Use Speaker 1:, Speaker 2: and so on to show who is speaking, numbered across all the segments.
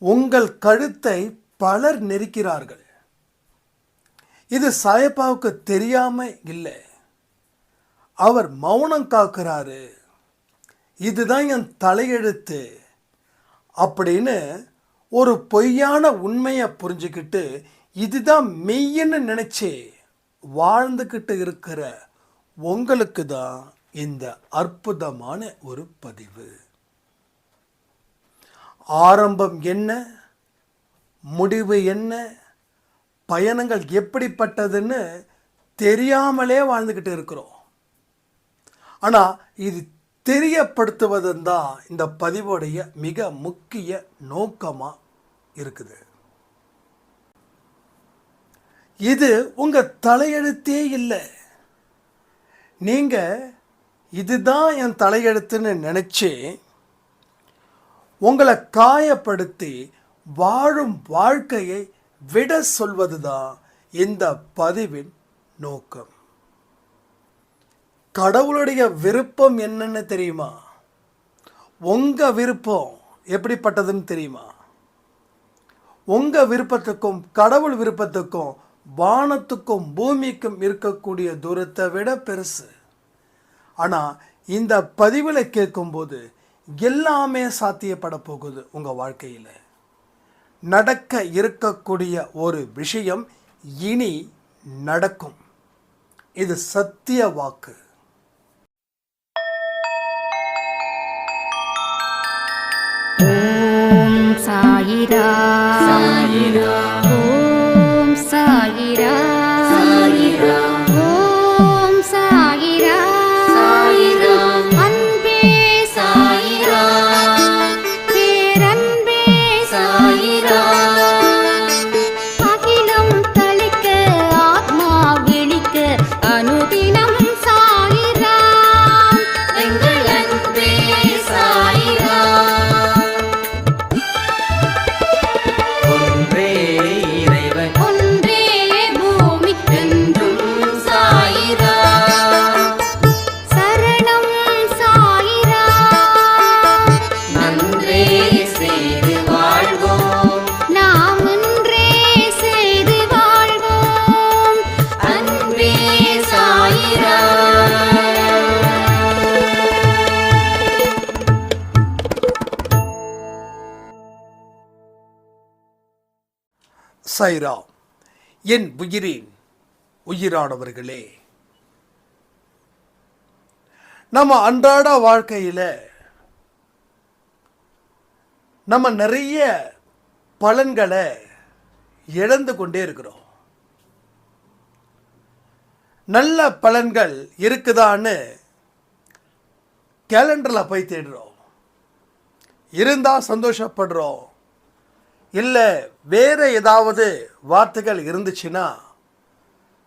Speaker 1: உங்கள் கழுத்தை பலர் நெரிக்கிறார்கள். இது சாயப்பாவுக்கு தெரியாம இல்லை. அவர் மௌனம் காக்கிறாரு. இதுதான் என் தலையெழுத்து அப்படின்னு ஒரு பொய்யான உண்மையை புரிஞ்சுக்கிட்டு இதுதான் மெய்யன்னு நினைச்சு வாழ்ந்துக்கிட்டு இருக்கிற உங்களுக்கு தான் இந்த அற்புதமான ஒரு பதிவு. ஆரம்பம் என்ன, முடிவு என்ன, பயணங்கள் எப்படிப்பட்டதுன்னு தெரியாமலே வாழ்ந்துக்கிட்டு இருக்கிறோம். ஆனால் இது தெரியப்படுத்துவது தான் இந்த பதிவுடைய மிக முக்கிய நோக்கமாக இருக்குது. இது உங்கள் தலையெழுத்தே இல்லை. நீங்கள் இதுதான் என் தலையெழுத்துன்னு நினச்சி உங்களை காயப்படுத்தி வாழும் வாழ்க்கையை விட சொல்வது தான் இந்த பதிவின் நோக்கம். கடவுளுடைய விருப்பம் என்னன்னு தெரியுமா? உங்கள் விருப்பம் எப்படிப்பட்டதுன்னு தெரியுமா? உங்கள் விருப்பத்துக்கும் கடவுள் விருப்பத்துக்கும் வானத்துக்கும் பூமிக்கும் இருக்கக்கூடிய தூரத்தை விட பெருசு. ஆனால் இந்த பதிவில் கேட்கும்போது எல்லாமே சாத்தியப்பட போகுது. உங்கள் வாழ்க்கையில் நடக்க இருக்கக்கூடிய ஒரு விஷயம் இனி நடக்கும். இது சத்திய வாக்கு.
Speaker 2: ஓம் சாயிரா சாயிரா, ஓம் சாயிரா சாயிரா, ஓம் சாயிரா சாயிரா, அன்பே சாயிரா, பேரன்பே சாயிரா, அகிலம் தளிக்க ஆத்மா விழிக்க அனுதினம் சாயிரா, எங்கள் அன்பே சாயிரா.
Speaker 1: சாய்ரா, என் உயிரின் உயிரானவர்களே, நம்ம அன்றாட வாழ்க்கையில் நம்ம நிறைய பலன்களை இழந்து கொண்டே இருக்கிறோம். நல்ல பலன்கள் இருக்குதான்னு கேலண்டரில் போய் தேடுறோம். இருந்தால் சந்தோஷப்படுறோம். இல்லை வேறு ஏதாவது வார்த்தைகள் இருந்துச்சுன்னா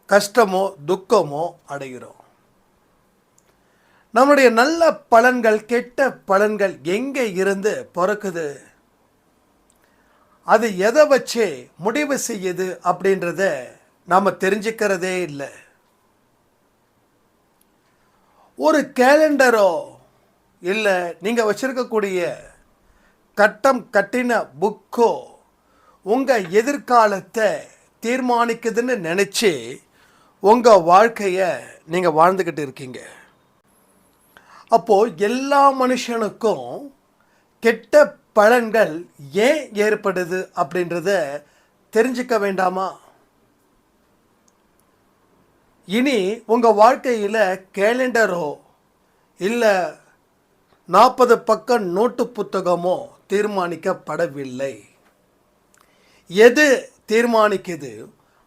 Speaker 1: கஷ்டமோ துக்கமோ அடைகிறோம். நம்முடைய நல்ல பலன்கள் கெட்ட பலன்கள் எங்கே இருந்து பிறக்குது, அது எதை வச்சு முடிவு செய்யுது அப்படின்றத நாம் தெரிஞ்சுக்கிறதே இல்லை. ஒரு கேலண்டரோ இல்லை நீங்கள் வச்சிருக்கக்கூடிய கட்டம் கட்டின புக்கோ உங்கள் எதிர்காலத்தை தீர்மானிக்குதுன்னு நினச்சி உங்கள் வாழ்க்கையை நீங்கள் வாழ்ந்துக்கிட்டு இருக்கீங்க. அப்போது எல்லா மனுஷனுக்கும் கெட்ட பலன்கள் ஏன் ஏற்படுது அப்படின்றத தெரிஞ்சுக்க வேண்டாமா? இனி உங்கள் வாழ்க்கையில் கேலண்டரோ இல்லை 40 பக்கம் நோட்டு புத்தகமோ தீர்மானிக்கப்படவில்லை. எது தீர்மானிக்குது,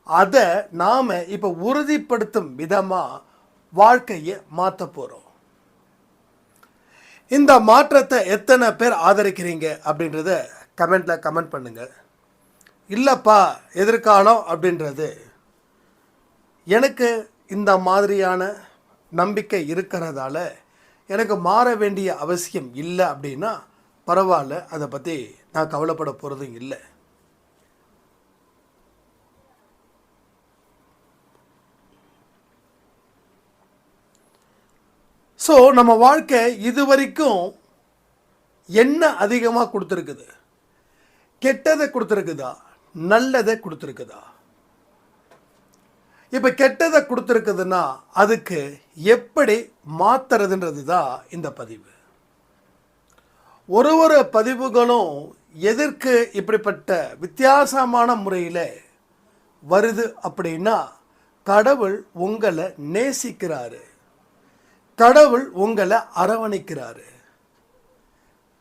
Speaker 1: அதை நாம் இப்போ உறுதிப்படுத்தும் விதமாக வாழ்க்கையை மாற்ற போகிறோம். இந்த மாற்றத்தை எத்தனை பேர் ஆதரிக்கிறீங்க அப்படின்றத கமெண்டில் கமெண்ட் பண்ணுங்கள். இல்லைப்பா எதிர்காலம் அப்படின்றது எனக்கு இந்த மாதிரியான நம்பிக்கை இருக்கிறதால எனக்கு மாற வேண்டிய அவசியம் இல்லை அப்படின்னா பரவாயில்ல, அதை பற்றி நான் கவலைப்பட போகிறதும் இல்லை. ஸோ நம்ம வாழ்க்கை இது வரைக்கும் என்ன அதிகமாக கொடுத்துருக்குது, கெட்டதை கொடுத்துருக்குதா, நல்லதை கொடுத்துருக்குதா? இப்போ கெட்டதை கொடுத்துருக்குதுன்னா அதுக்கு எப்படி மாத்துறதுன்றது தான் இந்த பதிவு. ஒரு பதிவுகளும் எதற்கு இப்படிப்பட்ட வித்தியாசமான முறையில் வருது அப்படின்னா, கடவுள் உங்களை நேசிக்கிறாரு, கடவுள் உங்களை அரவணைக்கிறாரு,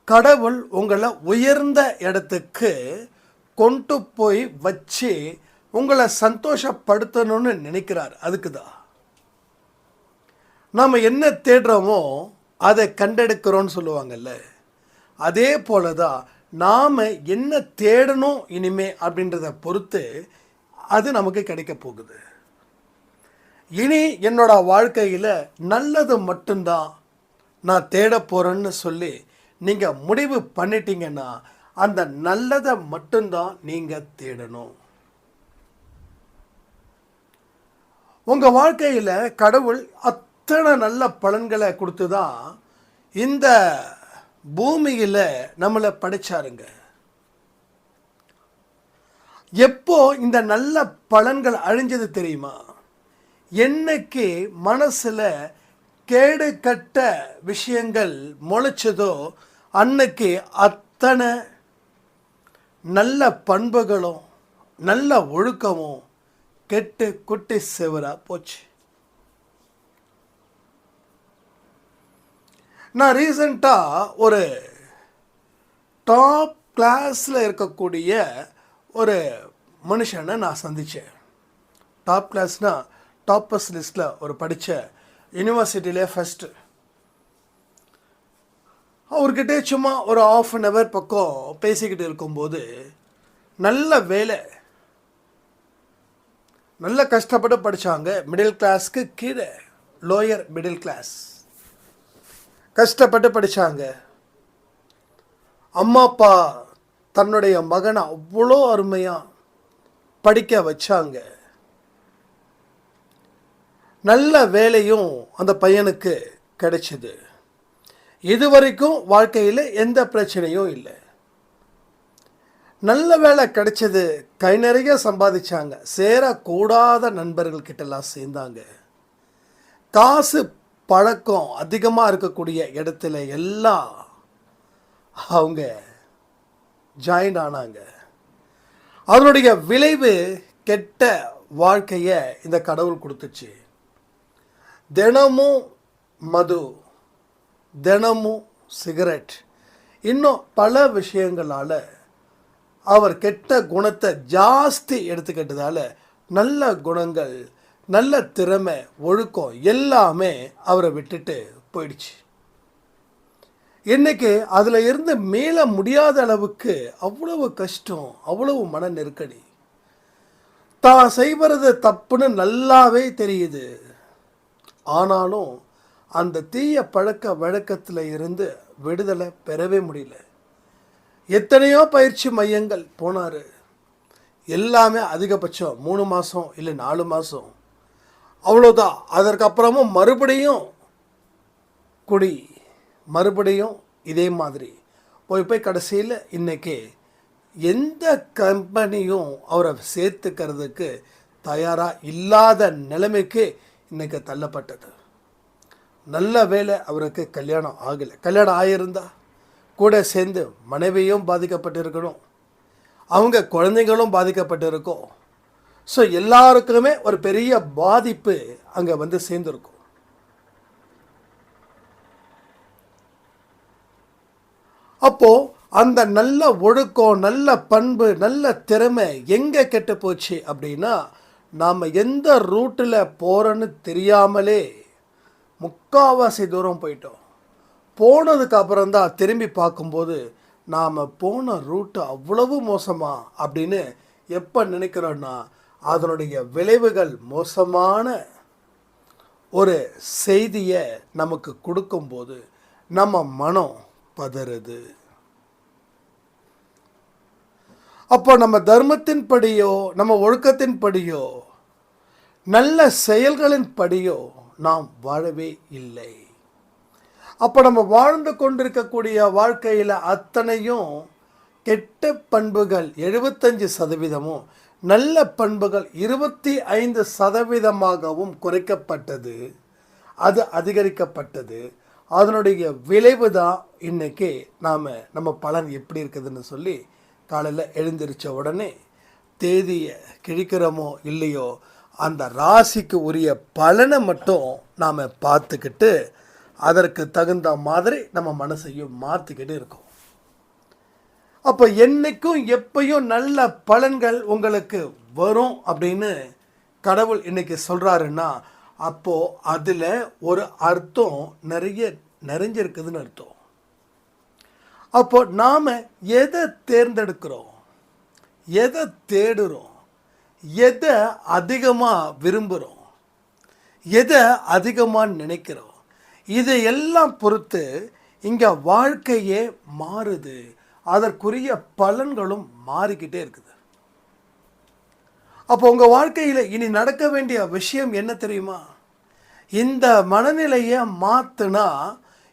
Speaker 1: கடவுள் உங்களை உயர்ந்த இடத்துக்கு கொண்டு போய் வச்சு உங்களை சந்தோஷப்படுத்தணும்னு நினைக்கிறார். அதுக்கு தான் நாம் என்ன தேடுறோமோ அதை கண்டெடுக்கிறோன்னு சொல்லுவாங்கல்ல, அதே போல தான் நாம் என்ன தேடணும் இனிமே அப்படின்றத பொறுத்து அது நமக்கு கிடைக்க போகுது. இனி என்னோட வாழ்க்கையில் நல்லது மட்டும்தான் நான் தேட போகிறேன்னு சொல்லி நீங்கள் முடிவு பண்ணிட்டீங்கன்னா அந்த நல்லதை மட்டும்தான் நீங்கள் தேடணும். உங்கள் வாழ்க்கையில் கடவுள் அத்தனை நல்ல பலன்களை கொடுத்து தான் இந்த பூமியில் நம்மளை படைச்சாருங்க. எப்போ இந்த நல்ல பலன்கள் அழிஞ்சது தெரியுமா? என்னைக்கு மனசில் கேடு கட்ட விஷயங்கள் முளைச்சதோ அன்னைக்கு அத்தனை நல்ல பண்புகளும் நல்ல ஒழுக்கமும் கெட்டு குட்டி செவரா போச்சு. நான் ரீசண்டாக ஒரு டாப் கிளாஸில் இருக்கக்கூடிய ஒரு மனுஷனை நான் சந்தித்தேன். டாப் கிளாஸ்னால் டாப்பர்ஸ் லிஸ்ட்டில் ஒரு படித்த யூனிவர்சிட்டியிலே ஃபஸ்ட்டு. அவர்கிட்ட சும்மா ஒரு ½ அன் ஹவர் பக்கம் பேசிக்கிட்டு இருக்கும்போது, நல்ல வேலை, நல்ல கஷ்டப்பட்டு படித்தாங்க, மிடில் கிளாஸ்க்கு கீழே, லோயர் மிடில் கிளாஸ் கஷ்டப்பட்டு படித்தாங்க. அம்மா அப்பா தன்னுடைய மகனை அவ்வளோ அருமையாக படிக்க வச்சாங்க. நல்ல வேலையும் அந்த பையனுக்கு கிடைச்சிது. இதுவரைக்கும் வாழ்க்கையில் எந்த பிரச்சனையும் இல்லை. நல்ல வேலை கிடைச்சது, கை நிறைய சம்பாதிச்சாங்க, சேரக்கூடாத நண்பர்கள்கிட்டலாம் சேர்ந்தாங்க, காசு பழக்கம் அதிகமாக இருக்கக்கூடிய இடத்துல எல்லாம் அவங்க ஜாயின் ஆனாங்க. அதனுடைய விளைவு கெட்ட வாழ்க்கையை இந்த கடவுள் கொடுத்துச்சு. தினமும் மது, தினமும் சிகரெட், இன்னும் பல விஷயங்களால் அவர் கெட்ட குணத்தை ஜாஸ்தி எடுத்துக்கிட்டதால நல்ல குணங்கள், நல்ல திறமை, ஒழுக்கம் எல்லாமே அவரை விட்டுட்டு போயிடுச்சு. இன்னைக்கு அதில் இருந்து மீள முடியாத அளவுக்கு அவ்வளவு கஷ்டம், அவ்வளவு மன நெருக்கடி. தான் செய்வது தப்புன்னு நல்லாவே தெரியுது. ஆனாலும் அந்த தீய பழக்க வழக்கத்தில் இருந்து விடுதலை பெறவே முடியல. எத்தனையோ பயிற்சி மையங்கள் போனார், எல்லாமே அதிகபட்சம் 3 மாதம் இல்லை 4 மாதம், அவ்வளோதான். அதற்கப்புறமும் மறுபடியும் குடி, மறுபடியும் இதே மாதிரி போய் கடைசியில் இன்றைக்கி எந்த கம்பெனியும் அவரை சேர்த்துக்கிறதுக்கு தயாராக இல்லாத நிலைமைக்கு இன்றைக்கி தள்ளப்பட்டது. நல்ல வேலை அவருக்கு கல்யாணம் ஆகலை. கல்யாணம் ஆகியிருந்தா கூட சேர்ந்து மனைவியும் பாதிக்கப்பட்டிருக்கணும், அவங்க குழந்தைங்களும் பாதிக்கப்பட்டிருக்கும். ஸோ எல்லாருக்குமே ஒரு பெரிய பாதிப்பு அங்கே வந்து சேர்ந்துருக்கும். அப்போது அந்த நல்ல ஒழுக்கம், நல்ல பண்பு, நல்ல திறமை எங்கே கெட்டு போச்சு அப்படின்னா, நாம் எந்த ரூட்டில் போகிறோன்னு தெரியாமலே முக்கால்வாசி தூரம் போயிட்டோம். போனதுக்கு அப்புறம்தான் திரும்பி பார்க்கும்போது நாம் போன ரூட்டு அவ்வளவு மோசமா அப்படின்னு எப்போ நினைக்கிறோன்னா, அதனுடைய விளைவுகள் மோசமான ஒரு செய்தியை நமக்கு கொடுக்கும்போது நம்ம மனம் பதறுது. அப்போ நம்ம தர்மத்தின் படியோ, நம்ம ஒழுக்கத்தின் படியோ, நல்ல செயல்களின் படியோ நாம் வாழவே இல்லை. அப்போ நம்ம வாழ்ந்து கொண்டிருக்கக்கூடிய வாழ்க்கையில் அத்தனையும் கெட்ட பண்புகள் 75%, நல்ல பண்புகள் 25%ஆகவும் குறைக்கப்பட்டது. அது அதிகரிக்கப்பட்டது. அதனுடைய விளைவு தான் இன்றைக்கி நம்ம பலன் எப்படி இருக்குதுன்னு சொல்லி காலையில் எழுந்திரிச்ச உடனே தேதியை கிழிக்கிறோமோ இல்லையோ, அந்த ராசிக்கு உரிய பலனை மட்டும் நாம் பார்த்துக்கிட்டு அதற்கு தகுந்த மாதிரி நம்ம மனசையும் மாற்றிக்கிட்டு இருக்கோம். அப்போ என்றைக்கும் எப்பயும் நல்ல பலன்கள் உங்களுக்கு வரும் அப்படின்னு கடவுள் இன்னைக்கு சொல்கிறாருன்னா, அப்போது அதில் ஒரு அர்த்தம் நிறைஞ்சிருக்குதுன்னு அர்த்தம். அப்போ நாம் எதை தேர்ந்தெடுக்கிறோம், எதை தேடுறோம், எதை அதிகமாக விரும்புகிறோம், எதை அதிகமாக நினைக்கிறோம், இதையெல்லாம் பொறுத்து இங்கே வாழ்க்கையே மாறுது. அதற்குரிய பலன்களும் மாறிக்கிட்டே இருக்குது. அப்போ உங்கள் வாழ்க்கையில் இனி நடக்க வேண்டிய விஷயம் என்ன தெரியுமா? இந்த மனநிலையை மாற்றினா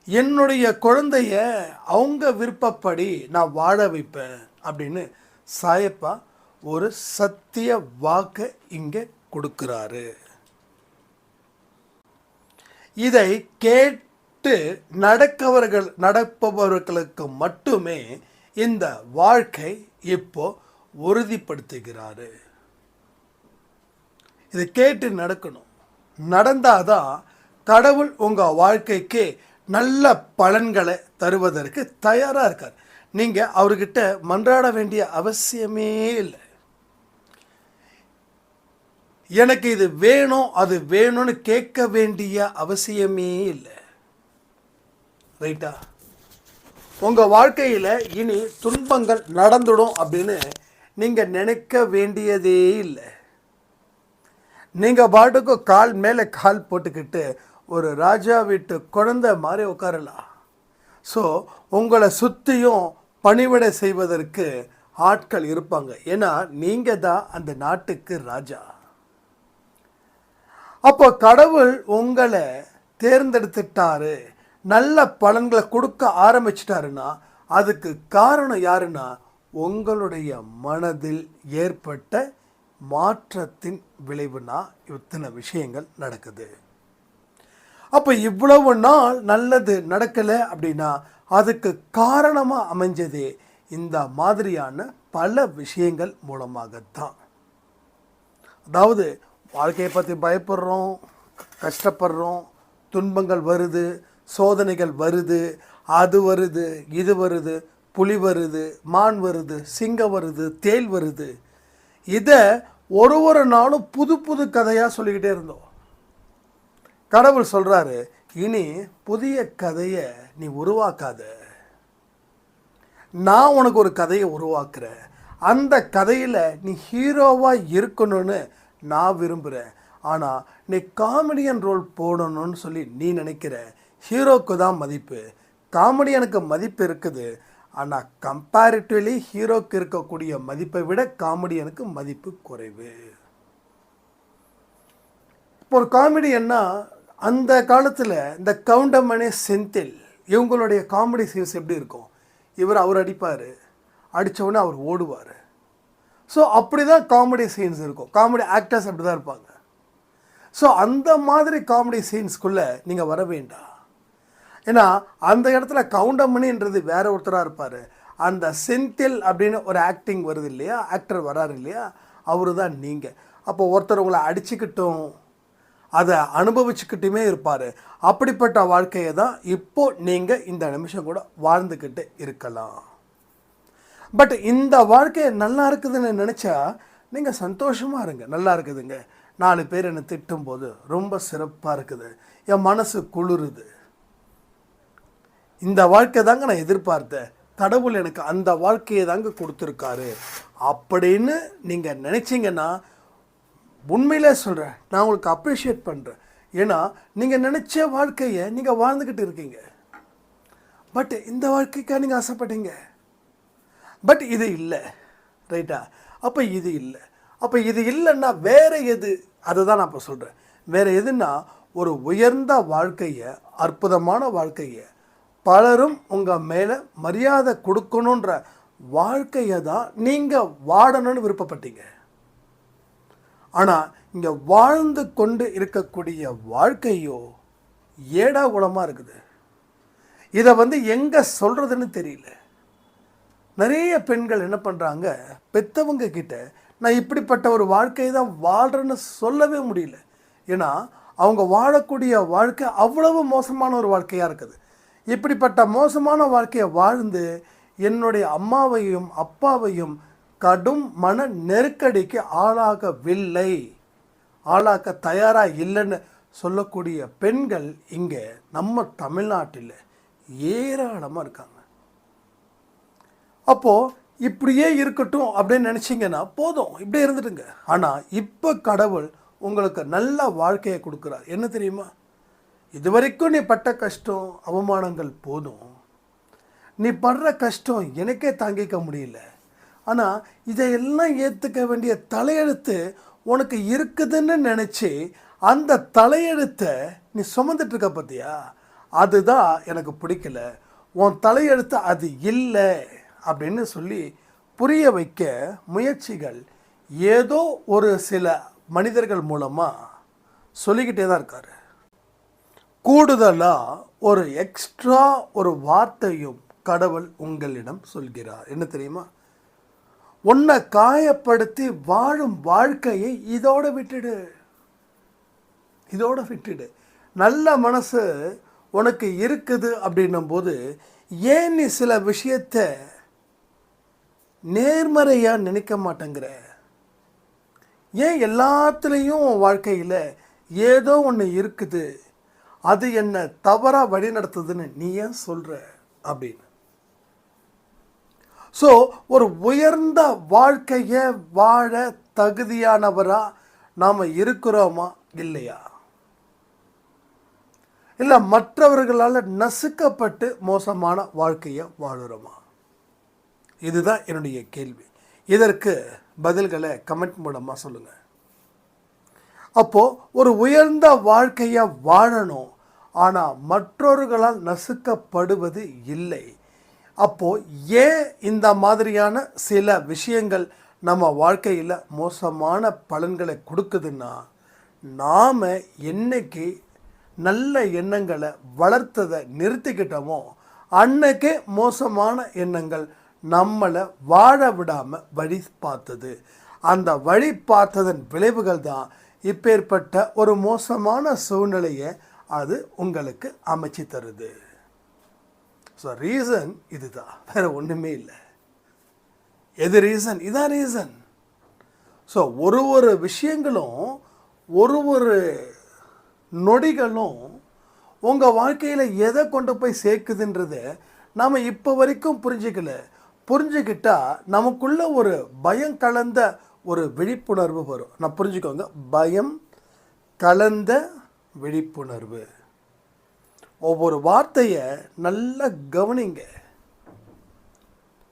Speaker 1: என்னுடைய குழந்தைய அவங்க விருப்பப்படி நான் வாழ வைப்பேன் அப்படின்னு சாயப்பா ஒரு சத்திய வாக்கை இங்கே கொடுக்குறாரு. இதை கேட்டு நடப்பவர்களுக்கு மட்டுமே இந்த வாழ்க்கை இப்போ உறுதிப்படுத்துகிறாரு. இதை கேட்டு நடக்கணும். நடந்தாதான் கடவுள் உங்கள் வாழ்க்கைக்கு நல்ல பலன்களை தருவதற்கு தயாராக இருக்கார். நீங்கள் அவர்கிட்ட மன்றாட வேண்டிய அவசியமே இல்லை. எனக்கு இது வேணும் அது வேணும்னு கேட்க வேண்டிய அவசியமே இல்லை. ரைட்டா? உங்கள் வாழ்க்கையில் இனி துன்பங்கள் நடந்துடும் அப்படின்னு நீங்கள் நினைக்க வேண்டியதே இல்லை. நீங்கள் பாட்டுக்கு கால் மேலே கால் போட்டுக்கிட்டு ஒரு ராஜா வீட்டு குழந்தை மாதிரி உட்காரலாம். ஸோ உங்களை சுற்றியும் பணிவிடை செய்வதற்கு ஆட்கள் இருப்பாங்க. ஏன்னா நீங்கள் தான் அந்த நாட்டுக்கு ராஜா. அப்போ கடவுள் உங்களை தேர்ந்தெடுத்துட்டாரு, நல்ல பலன்களை கொடுக்க ஆரம்பிச்சிட்டாருன்னா அதுக்கு காரணம் யாருன்னா உங்களுடைய மனதில் ஏற்பட்ட மாற்றத்தின் விளைவுனா இத்தனை விஷயங்கள் நடக்குது. அப்போ இவ்வளவு நாள் நல்லது நடக்கலை அப்படின்னா அதுக்கு காரணமாக அமைஞ்சதே இந்த மாதிரியான பல விஷயங்கள் மூலமாகத்தான். அதாவது வாழ்க்கையை பற்றி பயப்படுறோம், கஷ்டப்படுறோம், துன்பங்கள் வருது, சோதனைகள் வருது, அது வருது, இது வருது, புலி வருது, மான் வருது, சிங்கம் வருது, தேள் வருது. இதை ஒரு நாளும் புது புது கதையாக சொல்லிக்கிட்டே இருந்தோம். கடவுள் சொல்கிறாரு, இனி புதிய கதையை நீ உருவாக்காத, நான் உனக்கு ஒரு கதையை உருவாக்குறேன். அந்த கதையில் நீ ஹீரோவாக இருக்கணும்னு நான் விரும்புகிறேன். ஆனால் நீ காமெடியன் ரோல் போடணும்னு சொல்லி நீ நினைக்கிற. ஹீரோக்கு தான் மதிப்பு, காமெடியனுக்கு மதிப்பு இருக்குது. ஆனால் கம்பேரிட்டிவ்லி ஹீரோக்கு இருக்கக்கூடிய மதிப்பை விட காமெடியனுக்கு மதிப்பு குறைவு. இப்போ ஒரு காமெடியன்னா அந்த காலத்தில் இந்த கவுண்டமணி, செந்தில் இவங்களுடைய காமெடி சீன்ஸ் எப்படி இருக்கும்? அவர் அடிப்பார், அடித்தவுடனே அவர் ஓடுவார். ஸோ அப்படி தான் காமெடி சீன்ஸ் இருக்கும். காமெடி ஆக்டர்ஸ் அப்படி தான் இருப்பாங்க. ஸோ அந்த மாதிரி காமெடி சீன்ஸ்குள்ளே நீங்கள் வர வேண்டாம். ஏன்னா அந்த இடத்துல கவுண்டமணின்றது வேற ஒருத்தராக இருப்பார். அந்த செந்தில் அப்படின்னு ஒரு ஆக்டிங் வருது இல்லையா, ஆக்டர் வராரு இல்லையா, அவரு தான் நீங்கள். அப்போ ஒருத்தர் உங்களை அடிச்சுக்கிட்டும் அதை அனுபவிச்சுக்கிட்டுமே இருப்பார். அப்படிப்பட்ட வாழ்க்கையை தான் இப்போது நீங்கள் இந்த நிமிஷம் கூட வாழ்ந்துக்கிட்டு இருக்கலாம். பட் இந்த வாழ்க்கை நல்லா இருக்குதுன்னு நினச்சா நீங்கள் சந்தோஷமாக இருங்க. நல்லா இருக்குதுங்க, 4 பேர் என்னை திட்டும்போது ரொம்ப சிறப்பாக இருக்குது, என் மனசு குளிருது, இந்த வாழ்க்கை தாங்க நான் எதிர்பார்த்தேன், கடவுள் எனக்கு அந்த வாழ்க்கையை தாங்க கொடுத்துருக்காரு அப்படின்னு நீங்கள் நினச்சிங்கன்னா உண்மையிலே சொல்கிறேன், நான் உங்களுக்கு அப்ரிஷியேட் பண்ணுறேன். ஏன்னா நீங்கள் நினச்ச வாழ்க்கையை நீங்கள் வாழ்ந்துக்கிட்டு இருக்கீங்க. பட் இந்த வாழ்க்கைக்காக நீங்கள் ஆசைப்பட்டீங்க, பட் இது இல்லை. ரைட்டா? அப்போ இது இல்லை. அப்போ இது இல்லைன்னா வேறு எது? அதை தான் நான் இப்போ சொல்கிறேன். வேறு எதுன்னா ஒரு உயர்ந்த வாழ்க்கையை, அற்புதமான வாழ்க்கையை, பலரும் உங்கள் மேலே மரியாதை கொடுக்கணுன்ற வாழ்க்கையை தான் நீங்கள் வாழணும்னு விருப்பப்பட்டீங்க. ஆனால் இங்கே வாழ்ந்து கொண்டு இருக்கக்கூடிய வாழ்க்கையோ ஏடா குளமாக இருக்குது. இதை எங்கே சொல்கிறதுன்னு தெரியல. நிறைய பெண்கள் என்ன பண்ணுறாங்க, பெற்றவங்க கிட்ட நான் இப்படிப்பட்ட ஒரு வாழ்க்கையை தான் வாழ்கிறேன்னு சொல்லவே முடியல. ஏன்னா அவங்க வாழக்கூடிய வாழ்க்கை அவ்வளவு மோசமான ஒரு வாழ்க்கையாக இருக்குது. இப்படிப்பட்ட மோசமான வாழ்க்கையை வாழ்ந்து என்னுடைய அம்மாவையும் அப்பாவையும் கடும் மன நெருக்கடிக்கு ஆளாக்க தயாராக இல்லைன்னு சொல்லக்கூடிய பெண்கள் இங்கே நம்ம தமிழ்நாட்டில் ஏராளமாக இருக்காங்க. அப்போது இப்படியே இருக்கட்டும் அப்படின்னு நினச்சிங்கன்னா போதும், இப்படியே இருந்துட்டுங்க. ஆனால் இப்போ கடவுள் உங்களுக்கு நல்ல வாழ்க்கையை கொடுக்குறார். என்ன தெரியுமா? இதுவரைக்கும் நீ பட்ட கஷ்டம் அவமானங்கள் போதும், நீ படுற கஷ்டம் எனக்கே தாங்கிக்க முடியல, ஆனால் இதையெல்லாம் ஏற்றுக்க வேண்டிய தலையெழுத்து உனக்கு இருக்குதுன்னு நினச்சி அந்த தலையெழுத்தை நீ சுமந்துட்டுருக்க பார்த்தியா, அதுதான் எனக்கு பிடிக்கல, உன் தலையெழுத்து அது இல்லை அப்படின்னு சொல்லி புரிய வைக்க முயற்சிகள் ஏதோ ஒரு சில மனிதர்கள் மூலமாக சொல்லிக்கிட்டே தான் இருக்கார். கூடுதலாக ஒரு எக்ஸ்ட்ரா ஒரு வார்த்தையும் கடவுள் உங்களிடம் சொல்கிறார். என்ன தெரியுமா? உன்னை காயப்படுத்தி வாழும் வாழ்க்கையை இதோட விட்டுடு. நல்ல மனசு உனக்கு இருக்குது அப்படின்னும் போது ஏன் நீ சில விஷயத்தை நேர்மறையாக நினைக்க மாட்டேங்கிற? ஏன் எல்லாத்துலேயும் வாழ்க்கையில் ஏதோ ஒன்று இருக்குது, அது என்ன தவறாக வழி நடத்துதுன்னு நீ ஏன் சொல்கிற அப்படின்னு. ஸோ ஒரு உயர்ந்த வாழ்க்கையை வாழ தகுதியானவராக நாம் இருக்கிறோமா இல்லையா? இல்லை மற்றவர்களால் நசுக்கப்பட்டு மோசமான வாழ்க்கையை வாழுறோமா? இதுதான் என்னுடைய கேள்வி. இதற்கு பதில்களை கமெண்ட் மூலமாக சொல்லுங்கள். அப்போது ஒரு உயர்ந்த வாழ்க்கையை வாழணும், ஆனால் மற்றவர்களால் நசுக்கப்படுவது இல்லை. அப்போது ஏன் இந்த மாதிரியான சில விஷயங்கள் நம்ம வாழ்க்கையில் மோசமான பலன்களை கொடுக்குதுன்னா, நாம் என்னைக்கு நல்ல எண்ணங்களை வளர்த்ததை நிறுத்திக்கிட்டோமோ அன்னைக்கே மோசமான எண்ணங்கள் நம்மளை வாழ விடாமல் வழி பார்த்தது. அந்த வழி பார்த்ததன் விளைவுகள் தான் இப்பேற்பட்ட ஒரு மோசமான சூழ்நிலையை அது உங்களுக்கு அமைச்சு தருது. ஸோ ரீசன் இதுதான், வேறு ஒன்றுமே இல்லை. எது ரீசன்? இதான் ரீசன். ஸோ ஒரு விஷயங்களும் ஒரு நொடிகளும் உங்கள் வாழ்க்கையில் எதை கொண்டு போய் சேர்க்குதுன்றத நாம் இப்போ வரைக்கும் புரிஞ்சுக்கிட்டால் நமக்குள்ள ஒரு பயம் கலந்த ஒரு விழிப்புணர்வு வரும். நான் புரிஞ்சுக்கோங்க, பயம் கலந்த விழிப்புணர்வு. ஒவ்வொரு வார்த்தையை நல்லா கவனிங்க.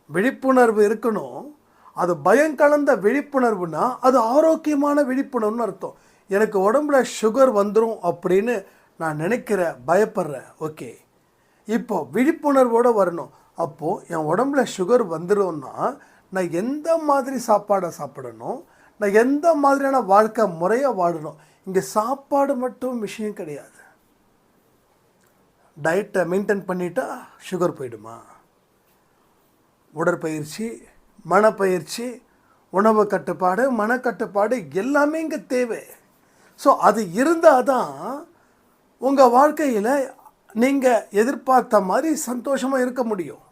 Speaker 1: விழிப்புணர்வு இருக்கணும். அது பயம் கலந்த விழிப்புணர்வுனா அது ஆரோக்கியமான விழிப்புணர்வுன்னு அர்த்தம். எனக்கு உடம்புல சுகர் வந்துடும் அப்படின்னு நான் நினைக்கிறேன், பயப்படுறேன். ஓகே, இப்போ விழிப்புணர்வோடு வரணும். அப்போது என் உடம்புல சுகர் வந்துடும்னா நான் எந்த மாதிரி சாப்பாடை சாப்பிடணும், நான் எந்த மாதிரியான வாழ்க்கை முறையை வாழணும். இங்கே சாப்பாடு மட்டும் விஷயம் கிடையாது. டயட்டை மெயின்டைன் பண்ணிட்டா சுகர் போயிடுமா? உடற்பயிற்சி, மனப்பயிற்சி, உணவு கட்டுப்பாடு, மனக்கட்டுப்பாடு எல்லாமே இங்கே தேவை. ஸோ அது இருந்தால் தான் உங்கள் வாழ்க்கையில் நீங்கள் எதிர்பார்த்த மாதிரி சந்தோஷமாக இருக்க முடியும்.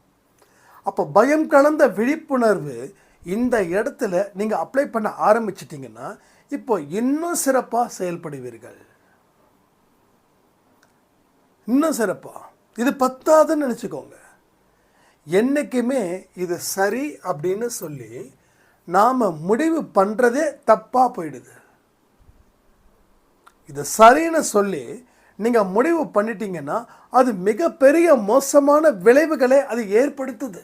Speaker 1: அப்போ பயம் கலந்த விழிப்புணர்வு இந்த இடத்துல நீங்கள் அப்ளை பண்ண ஆரம்பிச்சிட்டிங்கன்னா இப்போ இன்னும் சிறப்பாக செயல்படுவீர்கள். இன்னும் சிறப்பாக. இது பத்தாதுன்னு நினச்சிக்கோங்க. என்றைக்குமே இது சரி அப்படின்னு சொல்லி நாம் முடிவு பண்ணுறதே தப்பாக போயிடுது. இது சரின்னு சொல்லி நீங்கள் முடிவு பண்ணிட்டீங்கன்னா அது மிகப்பெரிய மோசமான விளைவுகளை அது ஏற்படுத்துது.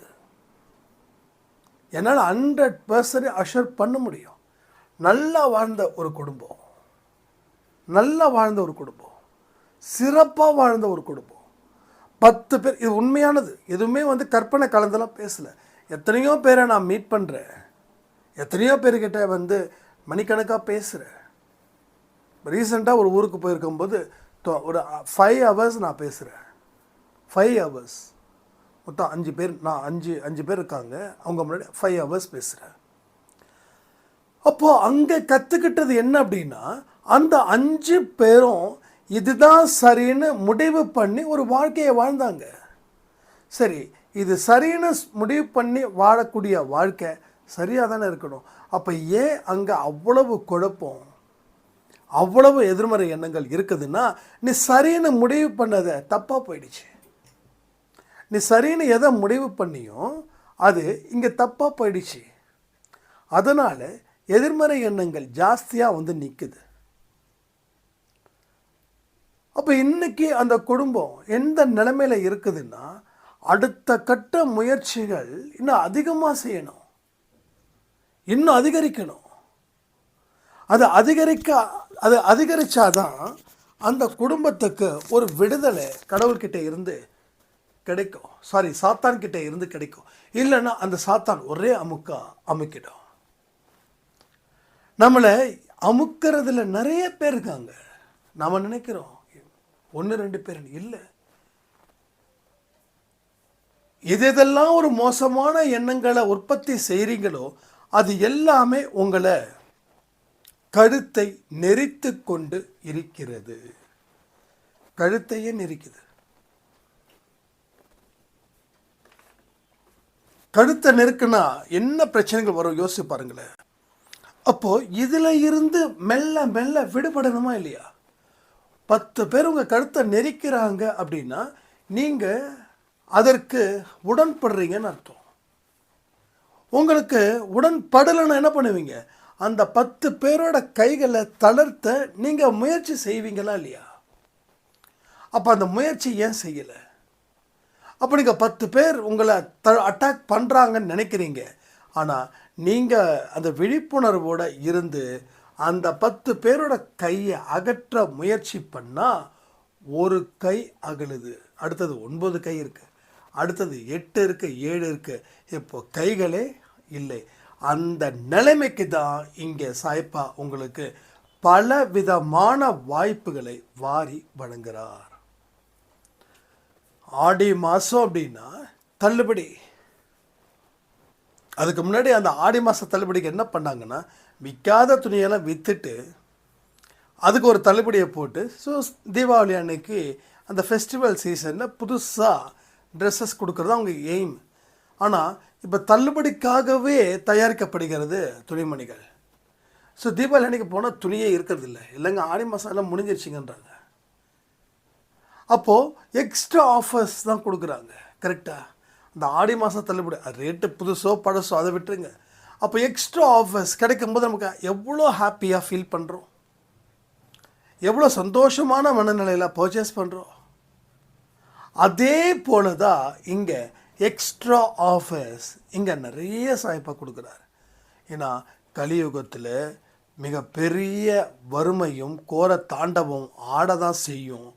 Speaker 1: என்னால் 100% அஷூர் பண்ண முடியும். நல்லா வாழ்ந்த ஒரு குடும்பம், சிறப்பாக வாழ்ந்த ஒரு குடும்பம், 10 பேர், இது உண்மையானது. எதுவுமே கற்பனை கலந்தெல்லாம் பேசலை. எத்தனையோ பேரை நான் மீட் பண்ணுறேன், எத்தனையோ பேர்கிட்ட வந்து மணிக்கணக்காக பேசுகிறேன். ரீசெண்டாக ஒரு ஊருக்கு போயிருக்கும்போது ஒரு 5 hours நான் பேசுகிறேன். 5 hours மொத்தம் 5 பேர், நான் அஞ்சு பேர் இருக்காங்க, அவங்க முன்னாடி 5 hours பேசுகிறேன். அப்போது அங்கே கற்றுக்கிட்டது என்ன அப்படின்னா, அந்த 5 பேரும் இதுதான் சரின்னு முடிவு பண்ணி ஒரு வாழ்க்கையை வாழ்ந்தாங்க. சரி, இது சரின்னு முடிவு பண்ணி வாழக்கூடிய வாழ்க்கை சரியாக தானே இருக்கணும். அப்போ ஏன் அங்கே அவ்வளவு குழப்பம், அவ்வளவு எதிர்மறை எண்ணங்கள் இருக்குதுன்னா, நீ சரின்னு முடிவு பண்ணதை தப்பாக போயிடுச்சு. நீ சரின்னு எதை முடிவு பண்ணியோ அது இங்கே தப்பாக போயிடுச்சு. அதனால் எதிர்மறை எண்ணங்கள் ஜாஸ்தியாக வந்து நிற்குது. அப்போ இன்றைக்கி அந்த குடும்பம் எந்த நிலைமையில் இருக்குதுன்னா, அடுத்த கட்ட முயற்சிகள் இன்னும் அதிகமாக செய்யணும், இன்னும் அதிகரிக்கணும். அது அதிகரித்தாதான் அந்த குடும்பத்துக்கு ஒரு விடுதலை கடவுள்கிட்ட இருந்து கிடைக்கும், சாத்தான்கிட்ட இருந்து கிடைக்கும். இல்லைன்னா அந்த சாத்தான் ஒரே அமுக்கிடும். நம்மளை அமுக்கிறதுல நிறைய பேர் இருக்காங்க. நாம் நினைக்கிறோம் 1-2 பேர் இல்லை. இதெல்லாம் ஒரு மோசமான எண்ணங்களை உற்பத்தி செய்கிறீங்களோ அது எல்லாமே உங்களை கழுத்தை நெரித்து கொண்டு இருக்கிறது. கழுத்தையே நெரிக்குது. கழுத்தை நெருக்குனா என்ன பிரச்சனைகள் வரும் யோசிச்சு பாருங்களேன். அப்போது இதில் இருந்து மெல்ல மெல்ல விடுபடணுமா இல்லையா? 10 பேர் உங்கள் கழுத்தை நெரிக்கிறாங்க அப்படின்னா நீங்கள் அதற்கு உடன்படுறீங்கன்னு அர்த்தம். உங்களுக்கு உடன்படலைன்னா என்ன பண்ணுவீங்க? அந்த 10 பேரோட கைகளை தளர்த்த நீங்கள் முயற்சி செய்வீங்களா இல்லையா? அப்போ அந்த முயற்சி ஏன் செய்யலை? அப்போ நீங்கள் 10 பேர் உங்களை அட்டாக் பண்ணுறாங்கன்னு நினைக்கிறீங்க. ஆனால் நீங்கள் அந்த விழிப்புணர்வோடு இருந்து அந்த 10 பேரோட கையை அகற்ற முயற்சி பண்ணால் ஒரு கை அகலுது, அடுத்தது 9 கை இருக்குது, அடுத்தது 8 இருக்குது, 7 இருக்குது. இப்போ கைகளே இல்லை. அந்த நிலைமைக்கு தான் இங்கே சாய்ப்பா உங்களுக்கு பல விதமான வாய்ப்புகளை வாரி வழங்குகிறார். ஆடி மாதம் அப்படின்னா தள்ளுபடி. அதுக்கு முன்னாடி அந்த ஆடி மாத தள்ளுபடிக்கு என்ன பண்ணாங்கன்னா, விற்காத துணியெல்லாம் விற்றுட்டு அதுக்கு ஒரு தள்ளுபடியை போட்டு, ஸோ தீபாவளி அன்னைக்கு அந்த ஃபெஸ்டிவல் சீசனில் புதுசாக ட்ரெஸ்ஸஸ் கொடுக்குறது அவங்க எய்ம். ஆனால் இப்போ தள்ளுபடிக்காகவே தயாரிக்கப்படுகிறது துணிமணிகள். ஸோ தீபாவளி அன்னைக்கு போனால் துணியே இருக்கிறது இல்லை, இல்லைங்க ஆடி மாதம் எல்லாம் முடிஞ்சிருச்சிங்கன்றாங்க. அப்போது எக்ஸ்ட்ரா ஆஃபர்ஸ் தான் கொடுக்குறாங்க. கரெக்டாக அந்த ஆடி மாதம் தள்ளுபடி, ரேட்டு புதுசோ பழசோ அதை விட்டுருங்க. அப்போ எக்ஸ்ட்ரா ஆஃபர்ஸ் கிடைக்கும்போது நமக்கு எவ்வளோ ஹாப்பியாக ஃபீல் பண்ணுறோம், எவ்வளோ சந்தோஷமான மனநிலையில் பர்ச்சேஸ் பண்ணுறோம். அதே போல தான் இங்கே எக்ஸ்ட்ரா ஆஃபர்ஸ் இங்கே நிறைய சாய்ப்பாக கொடுக்குறாரு. ஏன்னா கலியுகத்தில் மிகப்பெரிய வறுமையும் கோர தாண்டவும் ஆட தான் செய்யும்.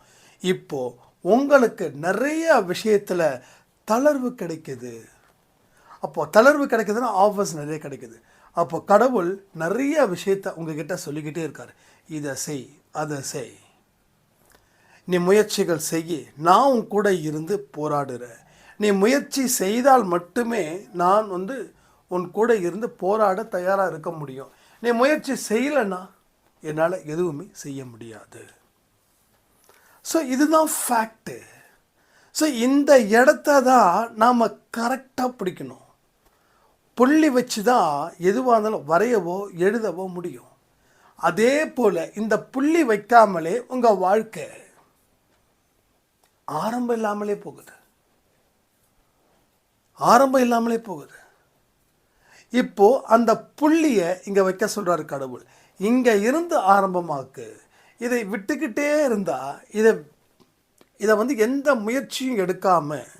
Speaker 1: இப்போது உங்களுக்கு நிறைய விஷயத்தில் தளர்வு கிடைக்குது. அப்போது தளர்வு கிடைக்குதுன்னா ஆஃபர்ஸ் நிறைய கிடைக்குது. அப்போ கடவுள் நிறைய விஷயத்தை உங்ககிட்ட சொல்லிக்கிட்டே இருக்கார். இதை செய், அதை செய், நீ முயற்சிகள் செய், நான் உன் கூட இருந்து போராடுறேன். நீ முயற்சி செய்தால் மட்டுமே நான் உன் கூட இருந்து போராட தயாராக இருக்க முடியும். நீ முயற்சி செய்யலைன்னா என்னால் எதுவுமே செய்ய முடியாது. ஸோ இதுதான் ஃபேக்ட்டு. ஸோ இந்த இடத்த தான் நாம் கரெக்டாக பிடிக்கணும். புள்ளி வச்சு தான் எதுவாக இருந்தாலும் வரையவோ எழுதவோ முடியும். அதே போல் இந்த புள்ளி வைக்காமலே உங்கள் வாழ்க்கை ஆரம்பம் இல்லாமலே போகுது. இப்போது அந்த புள்ளியை இங்கே வைக்க சொல்கிறாரு கடவுள். இங்கே இருந்து ஆரம்பமாக்கு. இதை விட்டுக்கிட்டே இருந்தால் இதை எந்த முயற்சியும் எடுக்காமல்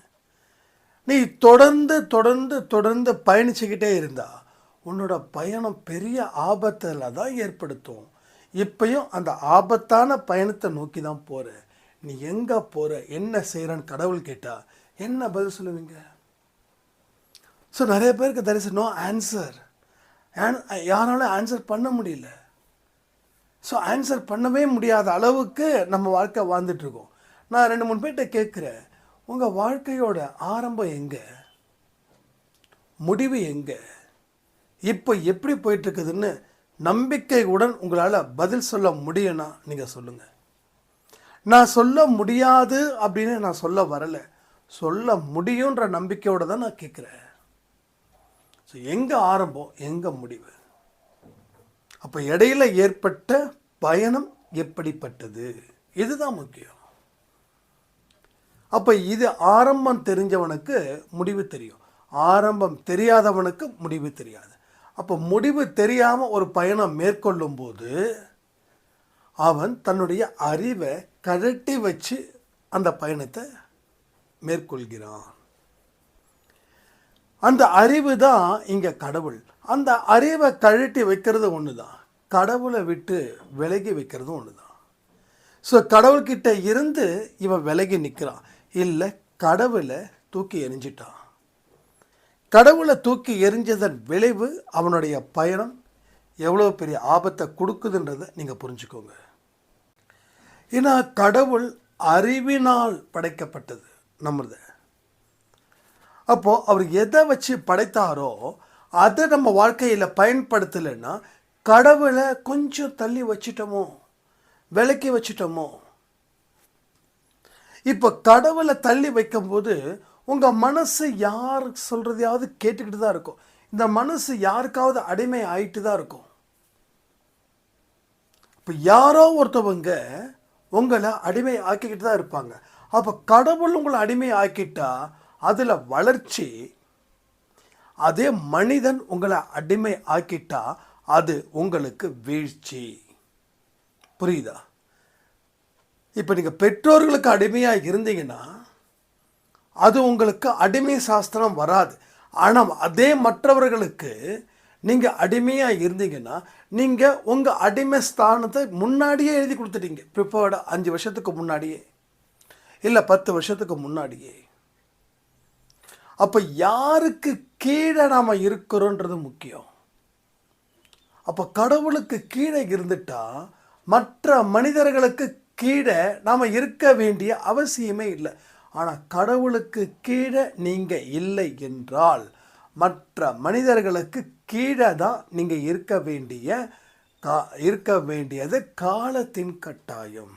Speaker 1: நீ தொடர்ந்து பயணிச்சுக்கிட்டே இருந்தால் உன்னோட பயணம் பெரிய ஆபத்தில் தான் ஏற்படுத்தும். இப்பயும் அந்த ஆபத்தான பயணத்தை நோக்கி தான் போகிற. நீ எங்கே போகிற, என்ன செய்கிறன்னு கடவுள் கேட்டால் என்ன பதில் சொல்லுவீங்க? ஸோ நிறைய பேருக்கு there is no ஆன்சர். யாராலும் ஆன்சர் பண்ண முடியல. ஸோ ஆன்சர் பண்ணவே முடியாத அளவுக்கு நம்ம வாழ்க்கை வாழ்ந்துட்டுருக்கோம். நான் 2-3 பேர்கிட்ட கேட்குறேன், உங்கள் வாழ்க்கையோட ஆரம்பம் எங்கே, முடிவு எங்கே, இப்போ எப்படி போயிட்டுருக்குதுன்னு நம்பிக்கையுடன் உங்களால் பதில் சொல்ல முடியும்னா நீங்கள் சொல்லுங்கள். நான் சொல்ல முடியாது அப்படின்னு நான் சொல்ல வரலை, சொல்ல முடியுன்ற நம்பிக்கையோடு தான் நான் கேட்குறேன். ஸோ எங்கே ஆரம்பம் எங்கே முடிவு, அப்போ இடையில ஏற்பட்ட பயணம் எப்படிப்பட்டது, இதுதான் முக்கியம். அப்போ இது ஆரம்பம் தெரிஞ்சவனுக்கு முடிவு தெரியும், ஆரம்பம் தெரியாதவனுக்கு முடிவு தெரியாது. அப்போ முடிவு தெரியாமல் ஒரு பயணம் மேற்கொள்ளும் போது அவன் தன்னுடைய அறிவை கழட்டி வச்சு அந்த பயணத்தை மேற்கொள்கிறான். அந்த அறிவு தான் இங்கே கடவுள். அந்த அறிவை கழட்டி வைக்கிறது ஒன்று தான், கடவுளை விட்டு விலகி வைக்கிறது ஒன்று தான். ஸோ கடவுள்கிட்ட இருந்து இவன் விலகி நிற்கிறான், இல்லை கடவுளை தூக்கி எறிஞ்சிட்டான். கடவுளை தூக்கி எறிஞ்சதன் விளைவு அவனுடைய பயணம் எவ்வளோ பெரிய ஆபத்தை கொடுக்குதுன்றதை நீங்கள் புரிஞ்சுக்கோங்க. ஏன்னா கடவுள் அறிவினால் படைக்கப்பட்டது நம்மளது. அப்போது அவர் எதை வச்சு படைத்தாரோ அதை நம்ம வாழ்க்கையில் பயன்படுத்தலைன்னா கடவுளை கொஞ்சம் தள்ளி வச்சிட்டோமோ, விலக்கி வச்சிட்டோமோ. இப்போ கடவுளை தள்ளி வைக்கும்போது உங்கள் மனசு யார் சொல்கிறதையாவது கேட்டுக்கிட்டு தான் இருக்கும். இந்த மனசு யாருக்காவது அடிமை ஆகிட்டு தான் இருக்கும். இப்போ யாரோ ஒருத்தவங்க உங்களை அடிமை ஆக்கிக்கிட்டு தான் இருப்பாங்க. அப்போ கடவுள் உங்களை அடிமை ஆக்கிட்டா அதில் வளர்ச்சி, அதே மனிதன் உங்களை அடிமை ஆக்கிட்டா அது உங்களுக்கு வீழ்ச்சி. புரியுதா? இப்போ நீங்கள் பெற்றோர்களுக்கு அடிமையாக இருந்தீங்கன்னா அது உங்களுக்கு அடிமை சாஸ்திரம் வராது. ஆனால் அதே மற்றவர்களுக்கு நீங்கள் அடிமையாக இருந்தீங்கன்னா நீங்கள் உங்கள் அடிமை ஸ்தானத்தை முன்னாடியே எழுதி கொடுத்துட்டீங்க. ப்ரிப்பேர்டாக 5 வருஷத்துக்கு முன்னாடியே, இல்லை 10 வருஷத்துக்கு முன்னாடியே. அப்போ யாருக்கு கீழே நாம் இருக்கிறோன்றது முக்கியம். அப்போ கடவுளுக்கு கீழே இருந்துட்டா மற்ற மனிதர்களுக்கு கீழே நாம் இருக்க வேண்டிய அவசியமே இல்லை. ஆனால் கடவுளுக்கு கீழே நீங்கள் இல்லை என்றால் மற்ற மனிதர்களுக்கு கீழே தான் நீங்கள் இருக்க வேண்டியது காலத்தின் கட்டாயம்.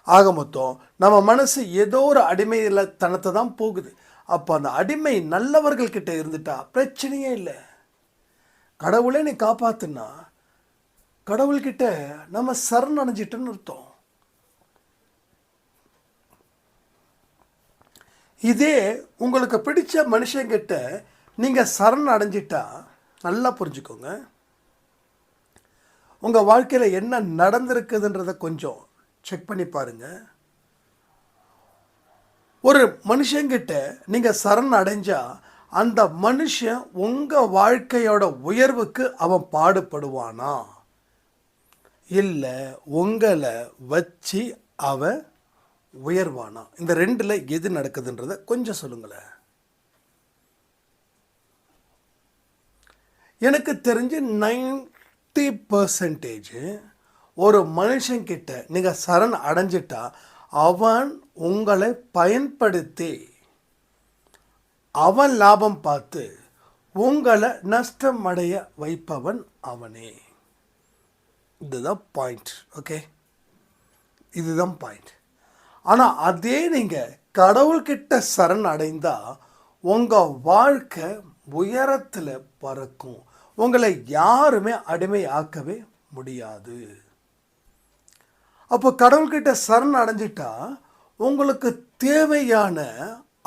Speaker 1: ஆக மொத்தம் நம்ம மனசு ஏதோ ஒரு அடிமையில் தனத்தை தான் போகுது. அப்போ அந்த அடிமை நல்லவர்கள்கிட்ட இருந்துட்டா பிரச்சனையே இல்லை. கடவுளே நீ காப்பாத்துனா கடவுள்கிட்ட நம்ம சரணடைஞ்சிட்டோன்னு அர்த்தம். இதே உங்களுக்கு பிடிச்ச மனுஷங்கிட்ட நீங்கள் சரண் அடைஞ்சிட்டா நல்லா புரிஞ்சுக்கோங்க, உங்கள் வாழ்க்கையில் என்ன நடந்திருக்குதுன்றதை கொஞ்சம் செக் பண்ணி பாருங்கள். ஒரு மனுஷங்கிட்ட நீங்கள் சரண் அடைஞ்சா அந்த மனுஷன் உங்கள் வாழ்க்கையோட உயர்வுக்கு அவன் பாடுபடுவானா, இல்லை உங்களை வச்சு அவன் உயர்வானா? இந்த ரெண்டில் எது நடக்குதுன்றதை கொஞ்சம் சொல்லுங்களேன். எனக்கு தெரிஞ்சு 90% ஒரு மனுஷங்கிட்ட நீங்கள் சரண் அடைஞ்சிட்டா அவன் உங்களை பயன்படுத்தி அவன் லாபம் பார்த்து உங்களை நஷ்டம் அடைய வைப்பவன் அவனே. இதுதான் பாயிண்ட். ஓகே, இதுதான் பாயிண்ட். ஆனால் அதே நீங்கள் கடவுள்கிட்ட சரண் அடைந்தால் உங்கள் வாழ்க்கை உயரத்தில் பறக்கும். உங்களை யாருமே அடிமை ஆக்கவே முடியாது. அப்போ கடவுள்கிட்ட சரண் அடைஞ்சிட்டா உங்களுக்கு தேவையான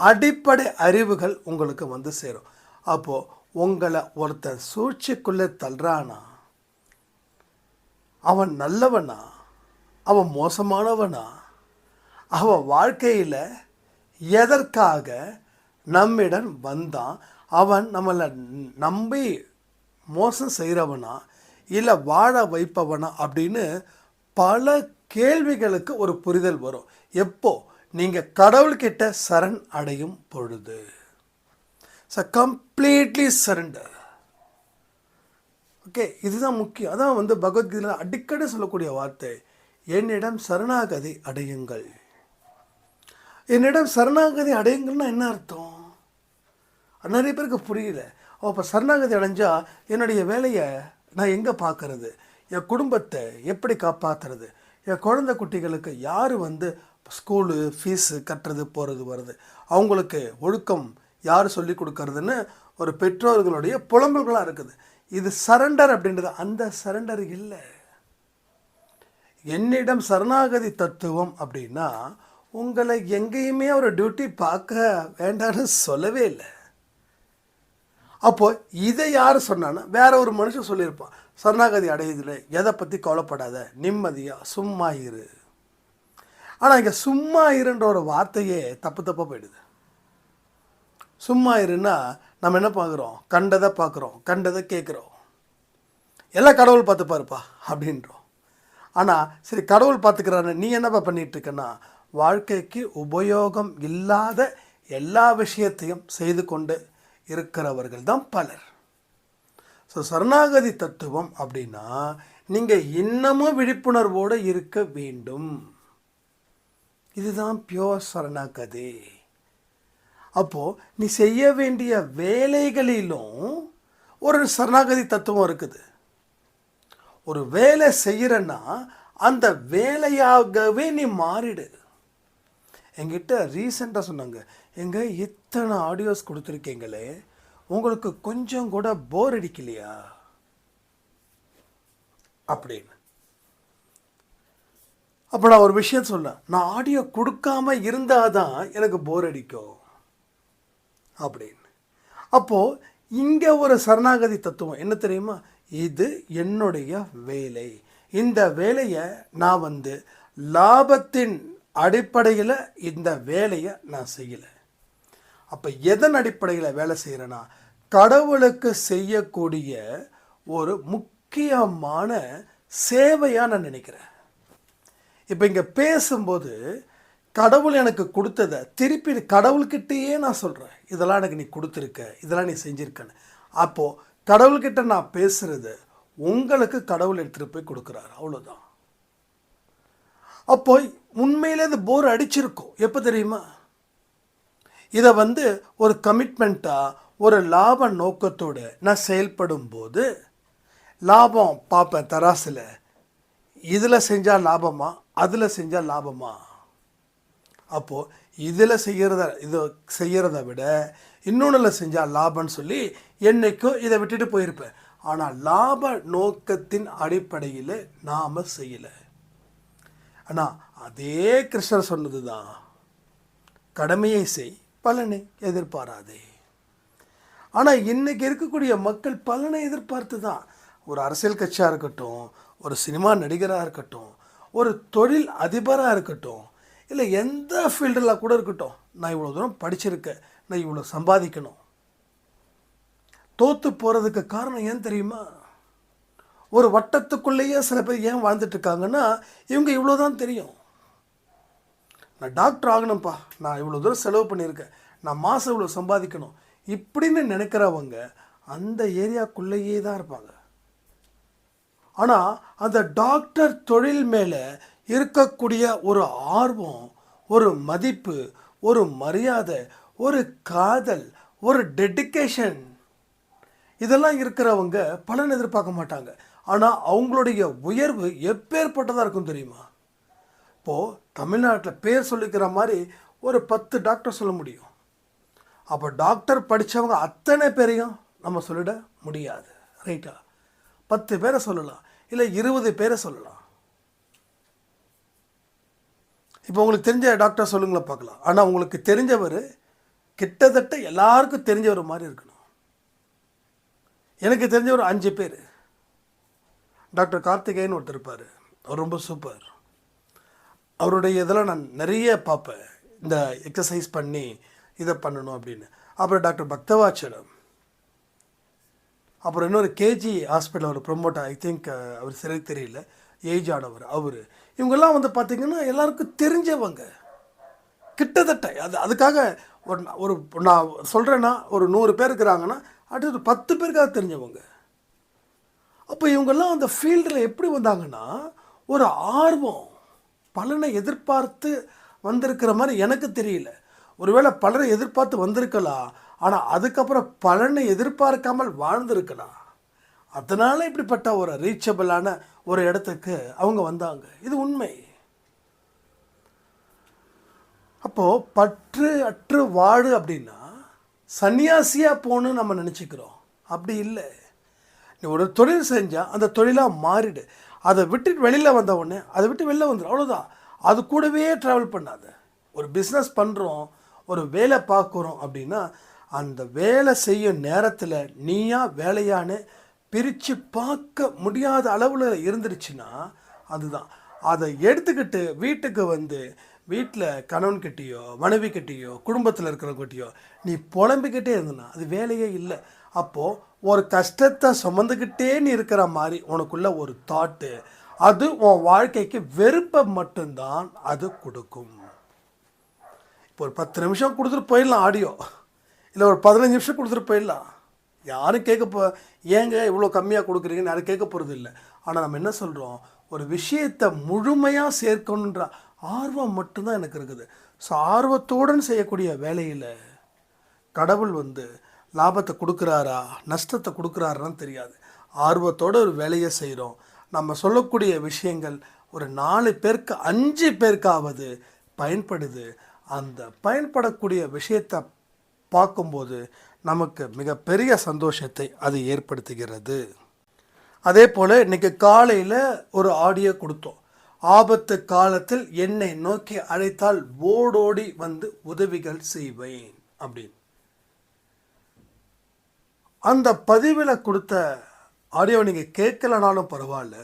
Speaker 1: அடிப்படை அறிவுகள் உங்களுக்கு வந்து சேரும். அப்போது உங்களை ஒருத்தன் சூழ்ச்சிக்குள்ளே தள்ளுறானா, அவன் நல்லவனா, அவன் மோசமானவனா, அவன் வாழ்க்கையில் எதற்காக நம்மிடம் வந்தான், அவன் நம்மளை நம்பி மோசம் செய்கிறவனா இல்லை வாழ வைப்பவனா அப்படின்னு பல கேள்விகளுக்கு ஒரு புரிதல் வரும். எப்போ நீங்கள் கடவுள்கிட்ட சரண் அடையும் பொழுது. Completely surrender. ஓகே, இதுதான் முக்கியம். அதான் பகவத்கீதையில் அடிக்கடி சொல்லக்கூடிய வார்த்தை, என்னிடம் சரணாகதி அடையுங்கள். என்னிடம் சரணாகதி அடையுங்கள்னா என்ன அர்த்தம்? நிறைய பேருக்கு புரியல. அப்போ சரணாகதி அடைஞ்சால் என்னுடைய வேலையை நான் எங்கே பார்க்கறது, என் குடும்பத்தை எப்படி காப்பாற்றுறது, என் குழந்தை குட்டிகளுக்கு யார் ஸ்கூலு ஃபீஸு கட்டுறது போகிறது வருது, அவங்களுக்கு ஒழுக்கம் யார் சொல்லி கொடுக்கறதுன்னு ஒரு பெற்றோர்களுடைய புலம்பல்களாக இருக்குது. இது சரண்டர் அப்படின்றது. அந்த சரண்டர் இல்லை. என்னிடம் சரணாகதி தத்துவம் அப்படின்னா உங்களை எங்கேயுமே ஒரு டியூட்டி பார்க்க வேண்டாம்னு சொல்லவே இல்லை. அப்போ இதை யார் சொன்னான்னா வேற ஒரு மனுஷன் சொல்லியிருப்பான், சரணாகதி அடையுதுல எதை பற்றி கவலைப்படாத, நிம்மதியாக சும்மா இரு. ஆனால் இங்கே சும்மா இருன்ற ஒரு வார்த்தையே தப்பாக போயிடுது. சும்மா இருன்னா நம்ம என்ன பார்க்குறோம், கண்டதை பார்க்குறோம், கண்டதை கேட்குறோம், எல்லாம் கடவுள் பார்த்துப்பாருப்பா அப்படின்றோம். ஆனால் சரி, கடவுள் பார்த்துக்கிறான்னு நீ என்னப்பா பண்ணிகிட்ருக்கன்னா வாழ்க்கைக்கு உபயோகம் இல்லாத எல்லா விஷயத்தையும் செய்து கொண்டு இருக்கிறவர்கள் தான் பலர். ஸோ சரணாகதி தத்துவம் அப்படின்னா நீங்கள் இன்னமும் விழிப்புணர்வோடு இருக்க வேண்டும். இதுதான் பியோர் சரணாகதி. அப்போது நீ செய்ய வேண்டிய வேலைகளிலும் ஒரு சரணாகதி தத்துவம் இருக்குது. ஒரு வேலை செய்கிறன்னா அந்த வேலையாகவே நீ மாறிடு. என்கிட்ட ரீசெண்டாக சொன்னாங்க, இத்தனை ஆடியோஸ் கொடுத்துருக்கீங்களே, உங்களுக்கு கொஞ்சம் கூட போர் அடிக்கலையா அப்படின்னு. அப்போ நான் ஒரு விஷயம் சொன்னேன், நான் ஆடியோ கொடுக்காம இருந்தால் தான் எனக்கு போர் அடிக்கும் அப்படின்னு. அப்போது இங்கே ஒரு சரணாகதி தத்துவம் என்ன தெரியுமா, இது என்னுடைய வேலை, இந்த வேலையை நான் லாபத்தின் அடிப்படையில் இந்த வேலையை நான் செய்யலை. அப்போ எதன் அடிப்படையில் வேலை செய்கிறேன்னா கடவுளுக்கு செய்யக்கூடிய ஒரு முக்கியமான சேவையாக நான் நினைக்கிறேன். இப்போ இங்கே பேசும்போது கடவுள் எனக்கு கொடுத்ததை திருப்பி கடவுள்கிட்டயே நான் சொல்கிறேன், இதெல்லாம் எனக்கு நீ கொடுத்துருக்க, இதெல்லாம் நீ செஞ்சுருக்கன்னு. அப்போது கடவுள்கிட்ட நான் பேசுகிறது உங்களுக்கு கடவுள் எடுத்துகிட்டு போய் கொடுக்குறாரு, அவ்வளோதான். அப்போ உண்மையிலே அது போர் அடிச்சிருக்கும். எப்போ தெரியுமா, இதை ஒரு கமிட்மெண்ட்டாக ஒரு லாப நோக்கத்தோடு நான் செயல்படும் போது லாபம் பார்ப்பேன் தராசில், இதில் செஞ்சால் லாபமா அதில் செஞ்சால் லாபமா. அப்போது இதில் செய்கிறத விட இன்னொன்றில் செஞ்சால் லாபம்னு சொல்லி என்றைக்கும் இதை விட்டுட்டு போயிருப்பேன். ஆனால் லாப நோக்கத்தின் அடிப்படையில் நாம் செய்யலை. ஆனால் அதே கிருஷ்ணர் சொன்னது தான், கடமையை செய், பலனை எதிர்பாராதே. ஆனால் இன்றைக்கி இருக்கக்கூடிய மக்கள் பலனை எதிர்பார்த்து தான், ஒரு அரசியல் கட்சியாக இருக்கட்டும், ஒரு சினிமா நடிகராக இருக்கட்டும், ஒரு தொழில் அதிபராக இருக்கட்டும், இல்லை எந்த ஃபீல்டில் கூட இருக்கட்டும், நான் இவ்வளோ தூரம் படிச்சிருக்கேன், நான் இவ்வளோ சம்பாதிக்கணும். தோற்று போகிறதுக்கு காரணம் ஏன் தெரியுமா, ஒரு வட்டத்துக்குள்ளேயே சில பேர் ஏன் வாழ்ந்துட்டுருக்காங்கன்னா இவங்க இவ்வளோ தான் தெரியும். நான் டாக்டர் ஆகணும்ப்பா, நான் இவ்வளோ தூரம் செலவு பண்ணியிருக்கேன், நான் மாதம் இவ்வளோ சம்பாதிக்கணும் இப்படின்னு நினைக்கிறவங்க அந்த ஏரியாக்குள்ளேயே தான் இருப்பாங்க. ஆனால் அந்த டாக்டர் தொழில் மேலே இருக்கக்கூடிய ஒரு ஆர்வம், ஒரு மதிப்பு, ஒரு மரியாதை, ஒரு காதல், ஒரு டெடிக்கேஷன், இதெல்லாம் இருக்கிறவங்க பலன் எதிர்பார்க்க மாட்டாங்க. ஆனால் அவங்களுடைய உயர்வு எப்பேற்பட்டதாக இருக்கும் தெரியுமா. இப்போது தமிழ்நாட்டில் பேர் சொல்லிக்கிற மாதிரி ஒரு 10 டாக்டர் சொல்ல முடியும். அப்போ டாக்டர் படித்தவங்க அத்தனை பேரையும் நம்ம சொல்லிட முடியாது, ரைட்டா? 10 பேரை சொல்லலாம், இல்லை 20 பேரை சொல்லலாம். இப்போ உங்களுக்கு தெரிஞ்ச டாக்டர் சொல்லுங்களேன் பார்க்கலாம். ஆனால் உங்களுக்கு தெரிஞ்சவர் கிட்டத்தட்ட எல்லாருக்கும் தெரிஞ்சவர் மாதிரி இருக்கணும். எனக்கு தெரிஞ்ச ஒரு 5 பேர். டாக்டர் கார்த்திகேயன் ஒருத்தர் இருப்பார், அவர் ரொம்ப சூப்பர். அவருடைய இதெல்லாம் நான் நிறைய பார்ப்பேன், இந்த எக்ஸசைஸ் பண்ணி இதை பண்ணணும் அப்படின்னு. அப்புறம் டாக்டர் பக்தவாச்சலம், அப்புறம் இன்னொரு கேஜி ஹாஸ்பிட்டல் அவர் ப்ரொமோட், ஐ திங்க் அவர் சரி தெரியல, ஏஜ் ஆனவர் அவர். இவங்கெல்லாம் பார்த்திங்கன்னா எல்லாருக்கும் தெரிஞ்சவங்க கிட்டத்தட்ட. அதுக்காக ஒரு நான் சொல்கிறேன்னா ஒரு 100 பேர் இருக்கிறாங்கன்னா அடுத்து 10 பேருக்காக தெரிஞ்சவங்க. அப்போ இவங்கெல்லாம் அந்த ஃபீல்டில் எப்படி வந்தாங்கன்னா ஒரு ஆர்வம், பலனை எதிர்பார்த்து வந்திருக்கிற மாதிரி எனக்கு தெரியல. ஒருவேளை பலனை எதிர்பார்த்து வந்திருக்கலாம், ஆனால் அதுக்கப்புறம் பலனை எதிர்பார்க்காமல் வாழ்ந்திருக்கலாம். அதனால் இப்படிப்பட்ட ஒரு ரீச்சபிளான ஒரு இடத்துக்கு அவங்க வந்தாங்க. இது உண்மை. அப்போது பற்று அற்று வாடு அப்படின்னா சன்னியாசியாக போகணுன்னு நம்ம நினச்சிக்கிறோம். அப்படி இல்லை. நீ ஒரு தொழில் செஞ்சால் அந்த தொழிலாக மாறிடு. அதை விட்டுட்டு வெளியில் வந்த உடனே அதை விட்டு வெளில வந்துடும், அவ்வளோதான். அது கூடவே ட்ராவல் பண்ணாத. ஒரு பிஸ்னஸ் பண்ணுறோம், ஒரு வேலை பார்க்குறோம் அப்படின்னா அந்த வேலை செய்யும் நேரத்தில் நீயா வேலையான்னு பிரித்து பார்க்க முடியாத அளவில் இருந்துருச்சுன்னா அதுதான். அதை எடுத்துக்கிட்டு வீட்டுக்கு வந்து வீட்டில் கணவன்கிட்டேயோ மனைவிக்கிட்டேயோ குடும்பத்தில் இருக்கிறவங்கிட்டேயோ நீ புலம்பிக்கிட்டே இருந்தனா அது வேலையே இல்லை. அப்போது ஒரு கஷ்டத்தை சுமந்துக்கிட்டே நீ இருக்கிற மாதிரி உனக்குள்ள ஒரு தாட்டு, அது உன் வாழ்க்கைக்கு வெறுப்பை மட்டும்தான் அது கொடுக்கும். இப்போ ஒரு 10 நிமிஷம் கொடுத்துட்டு போயிடலாம் ஆடியோ, இல்லை ஒரு 15 நிமிஷம் கொடுத்துட்டு போயிடலாம். யாரும் ஏங்க இவ்வளோ கம்மியாக கொடுக்குறீங்கன்னு யாரும் கேட்க போகிறது இல்லை. ஆனால் நம்ம என்ன சொல்கிறோம், ஒரு விஷயத்தை முழுமையாக சேர்க்கணுன்ற ஆர்வம் மட்டும்தான் எனக்கு இருக்குது. ஸோ ஆர்வத்துடன் செய்யக்கூடிய வேலையில் கடவுள் லாபத்தை கொடுக்குறாரா நஷ்டத்தை கொடுக்குறாரான்னு தெரியாது. ஆர்வத்தோடு ஒரு வேலையை செய்கிறோம். நம்ம சொல்லக்கூடிய விஷயங்கள் ஒரு 4 பேருக்கு 5 பேருக்காவது பயன்படுது. அந்த பயன்படக்கூடிய விஷயத்தை பார்க்கும்போது நமக்கு மிகப்பெரிய சந்தோஷத்தை அது ஏற்படுத்துகிறது. அதே போல் இன்றைக்கி காலையில் ஒரு ஆடியோ கொடுத்தோம். ஆபத்து காலத்தில் என்னை நோக்கி அழைத்தால் ஓடோடி உதவிகள் செய்வேன் அப்படின்னு. அந்த பதிவில் கொடுத்த ஆடியோ நீங்கள் கேட்கலனாலும் பரவாயில்ல,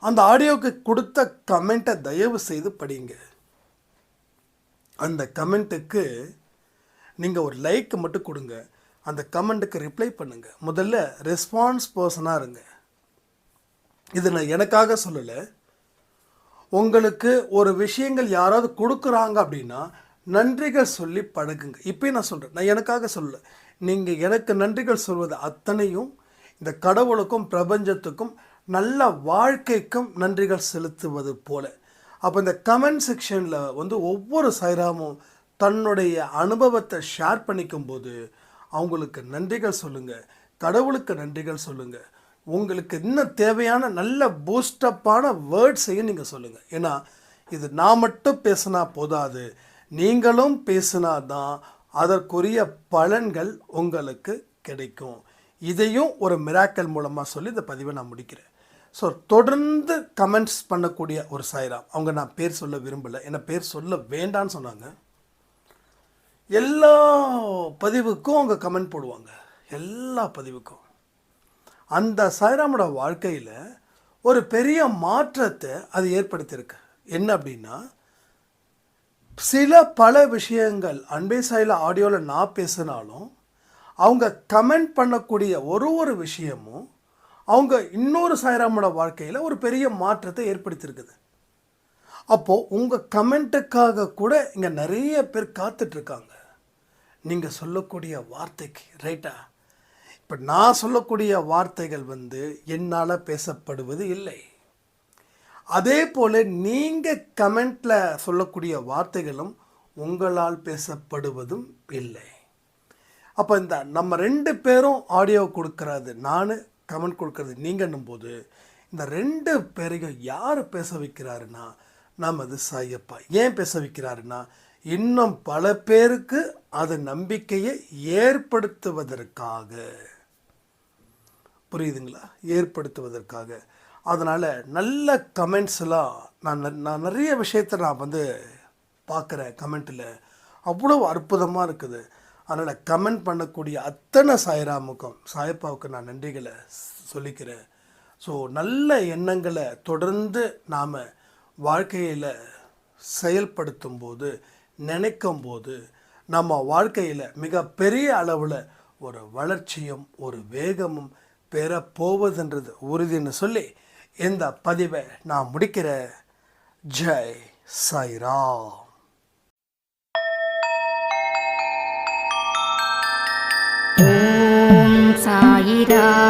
Speaker 1: அந்த ஆடியோவுக்கு கொடுத்த கமெண்ட்டை தயவு செய்து படிங்க. அந்த கமெண்ட்டுக்கு நீங்கள் ஒரு லைக் மட்டும் கொடுங்க. அந்த கமெண்ட்டுக்கு ரிப்ளை பண்ணுங்கள். முதல்ல ரெஸ்பான்ஸ் பர்சனாக இருங்க. இது நான் எனக்காக சொல்லலை. உங்களுக்கு ஒரு விஷயங்கள் யாராவது கொடுக்குறாங்க அப்படின்னா நன்றிகள் சொல்லி பழகுங்க. இப்போயும் நான் சொல்கிறேன், நான் எனக்காக சொல்லலை. நீங்கள் எனக்கு நன்றிகள் சொல்வது அத்தனையும் இந்த கடவுளுக்கும் பிரபஞ்சத்துக்கும் நல்ல வாழ்க்கைக்கும் நன்றிகள் செலுத்துவது போல. அப்போ இந்த கமெண்ட் செக்ஷனில் ஒவ்வொரு சாய்ராமும் தன்னுடைய அனுபவத்தை ஷேர் பண்ணிக்கும்போது அவங்களுக்கு நன்றிகள் சொல்லுங்கள், கடவுளுக்கு நன்றிகள் சொல்லுங்கள். உங்களுக்கு இன்னும் தேவையான நல்ல பூஸ்டப்பான வேர்ட்ஸையும் நீங்கள் சொல்லுங்கள். ஏன்னா இது நான் மட்டும் பேசினா போதாது, நீங்களும் பேசினா தான் அதற்குரிய பலன்கள் உங்களுக்கு கிடைக்கும். இதையும் ஒரு மிராக்கல் மூலமாக சொல்லி இந்த பதிவை நான் முடிக்கிறேன். ஸோ தொடர்ந்து கமெண்ட்ஸ் பண்ணக்கூடிய ஒரு சாய்ராம், அவங்க நான் பேர் சொல்ல விரும்பலை, என்ன பேர் சொல்ல வேண்டான்னு சொன்னாங்க. எல்லா பதிவுக்கும் அவங்க கமெண்ட் போடுவாங்க, எல்லா பதிவுக்கும். அந்த சாய்ராமோட வாழ்க்கையில் ஒரு பெரிய மாற்றத்தை அது ஏற்படுத்தியிருக்கு. என்ன அப்படின்னா, பல விஷயங்கள் அன்பே சாயில் ஆடியோவில் நான் பேசினாலும் அவங்க கமெண்ட் பண்ணக்கூடிய ஒரு விஷயமும் அவங்க இன்னொரு சாய்ராமோட வாழ்க்கையில் ஒரு பெரிய மாற்றத்தை ஏற்படுத்தியிருக்குது. அப்போது உங்கள் கமெண்ட்டுக்காக கூட இங்கே நிறைய பேர் காத்துட்ருக்காங்க. நீங்கள் சொல்லக்கூடிய வார்த்தைக்கு ரைட்டா. இப்போ நான் சொல்லக்கூடிய வார்த்தைகள் என்னால் பேசப்படுவது இல்லை. அதே போல் நீங்கள் கமெண்ட்டில் சொல்லக்கூடிய வார்த்தைகளும் உங்களால் பேசப்படுவதும் இல்லை. அப்போ இந்த நம்ம 2 பேரும் ஆடியோ கொடுக்கறது, நான் கமெண்ட் கொடுக்கறது நீங்கன்னும் போது இந்த 2 பேரையும் யார் பேச வைக்கிறாருன்னா நமது சாயப்பா. ஏன் பேச வைக்கிறாருன்னா இன்னும் பல பேருக்கு அது நம்பிக்கையை ஏற்படுத்துவதற்காக. புரியுதுங்களா? ஏற்படுத்துவதற்காக. அதனால் நல்ல கமெண்ட்ஸ்லாம் நான் நிறைய விஷயத்தை நான் பார்க்குறேன். கமெண்ட்டில் அவ்வளோ அற்புதமாக இருக்குது. அதனால் கமெண்ட் பண்ணக்கூடிய அத்தனை சாய்ராமுக்கும் சாயப்பாவுக்கு நான் நன்றிகளை சொல்லிக்கிறேன். ஸோ நல்ல எண்ணங்களை தொடர்ந்து நாம் வாழ்க்கையில் செயல்படுத்தும் போது, நினைக்கும் போது நம்ம வாழ்க்கையில் மிகப்பெரிய அளவில் ஒரு வளர்ச்சியும் ஒரு வேகமும் பெறப்போவதுன்றது உறுதின்னு சொல்லி இந்த பதிவை நான் முடிக்கிறேன். ஜெய் சாய்ராம்.
Speaker 2: சாயிராம்.